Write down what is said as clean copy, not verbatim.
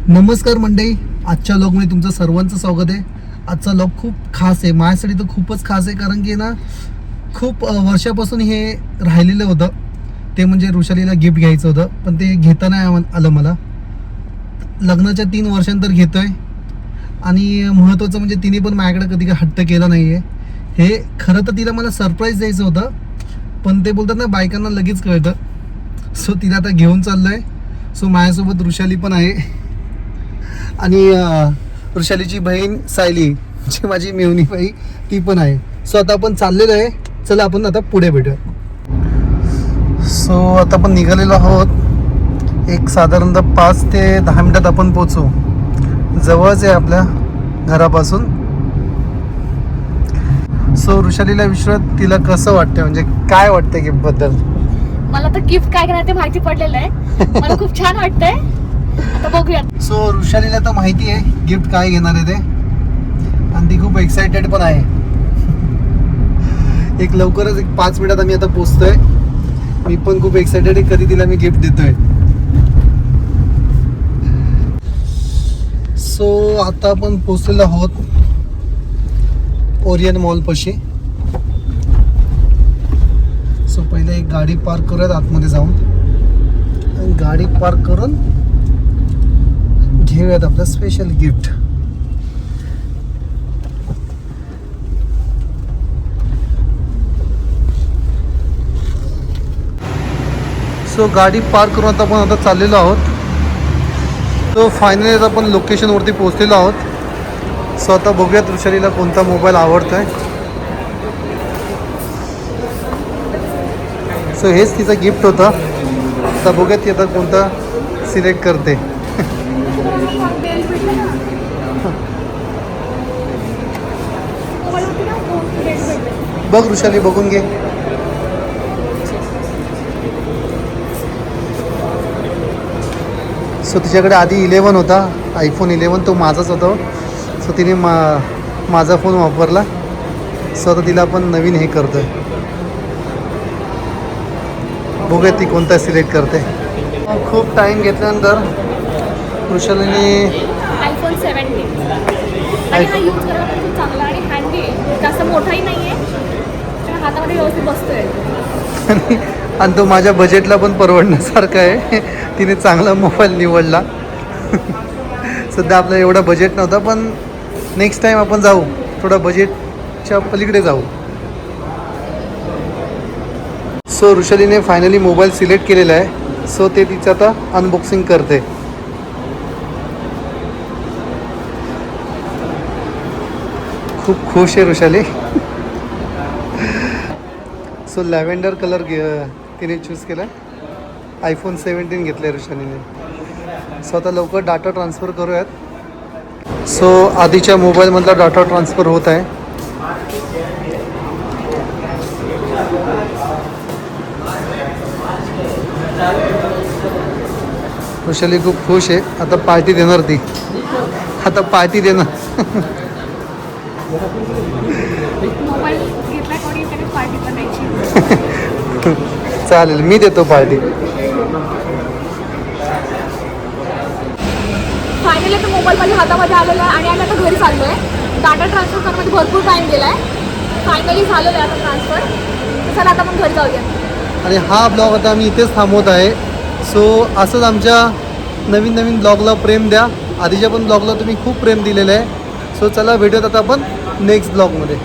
नमस्कार मंडळी, आजच्या व्लॉगमध्ये तुमचं सर्वांचं स्वागत आहे. आजचा व्लॉग खूप खास आहे, माझ्यासाठी तर खूपच खास आहे. कारण की ना खूप वर्षापासून हे राहिलेलं होतं. ते म्हणजे ऋषालीला गिफ्ट घ्यायचं होतं, पण ते घेता नाही आलं मला. लग्नाच्या 3 वर्षांतर घेतोय. आणि महत्त्वाचं म्हणजे तिने पण माझ्याकडे कधी हट्ट केला नाही आहे. हे खरं तर तिला मला सरप्राईज द्यायचं होतं, पण ते बोलतात ना बायकांना लगेच कळतं. सो तिला आता घेऊन चाललो आहे. सो माझ्यासोबत ऋषाली पण आहे आणि ऋषालीची बहीण सायली, जी माझी मेवणी बाई, ती पण आहे. सो आता आपण चाललेलो आहे. चला आपण आता पुढे भेटूया. सो आता आपण निघालेलो आहोत. एक साधारणतः 5 ते 10 मिनिटात आपण पोचू. जवळच आहे आपल्या घरापासून. सो ऋषालीला विचारत तिला कसं वाटतं, म्हणजे काय वाटतं गिफ्टबद्दल. मला तर गिफ्ट काय घेणार ते माहिती पडलेलं आहे. मला खूप छान वाटतंय. आता बघूया. सो ऋषालीला तर माहिती आहे गिफ्ट काय घेणार आहे ते, आणि ती खूप एक्साइटेड पण आहे. लवकरच 5 मिनिटात आम्ही आता पोचतोय. मी पण खूप एक्साइटेड आहे, कधी तिला मी गिफ्ट देतोय. सो आता आपण पोचलेलो आहोत ओरियन मॉल पाशी. सो पहिले एक गाडी पार्क करूयात आतमध्ये जाऊन, आणि गाडी पार्क करून घेऊयात आपलं स्पेशल गिफ्ट. सो गाडी पार्क करून आता आपण चाललेलो आहोत. सो फायनली आता आपण लोकेशनवरती पोहोचलेलो आहोत. सो आता बघूयात ऋषालीला कोणता मोबाईल आवडतोय. सो हेच तिचं गिफ्ट होतं. आता बघूयात ती आता कोणता सिलेक्ट करते. बघ ऋषाली, बघून घे. सो तिच्याकडे आधी 11 होता, आयफोन 11, तो माझाच होता. सो तिने माझा फोन वापरला. सो आता तिला आपण नवीन हे करतोय. बघूया ती कोणता सिलेक्ट करते. खूप टाईम घेतल्यानंतर ऋषालीने आयफोन 17 आणि हा यूज करायला पण खूप चांगला आणि हँडी आहे. जास्त मोठाही नाही आहे, हातामध्ये व्यवस्थित बसतोय. आणि तो माझ्या बजेटला पण परवडण्यासारखा आहे. तिने चांगला मोबाईल निवडला. सध्या आपला एवढा बजेट नव्हता, पण नेक्स्ट टाईम आपण जाऊ, थोडा बजेटच्या पलीकडे जाऊ. सो ऋषालीने फायनली मोबाईल सिलेक्ट केलेला आहे. सो ते तिचं आता अनबॉक्सिंग करते. खूप खुश आहे ऋषाली. सो लॅव्हेंडर कलर तिने चूज केला. आयफोन 17 घेतलं आहे ऋषालीने. सो आता लवकर डाटा ट्रान्सफर करूयात. सो आधीच्या मोबाईलमधला डाटा ट्रान्सफर होत आहे. ऋषाली खूप खुश आहे. आता पार्टी देणार ती. आता पार्टी देणार. मोबाईल घेतला कोणी त्याने पार्टी करायची. चालेल, मी देतो पार्टी. फायनली तो मोबाईल माझ्या हातामध्ये आलेला आहे आणि आम्ही आता घरी चाललो आहे. डाटा ट्रान्सफर करण्यामध्ये भरपूर टाईम गेला आहे. फायनली झालेलं आहे आता ट्रान्सफर. चला आता आपण घरी जाऊया. आणि हा ब्लॉग आता आम्ही इथेच थांबवत आहे. सो असंच आमच्या नवीन नवीन ब्लॉगला प्रेम द्या. आधीच्या पण ब्लॉगला तुम्ही खूप प्रेम दिलेलं आहे. सो चला भेटूयात आता आपण नेक्स्ट ब्लॉगमध्ये.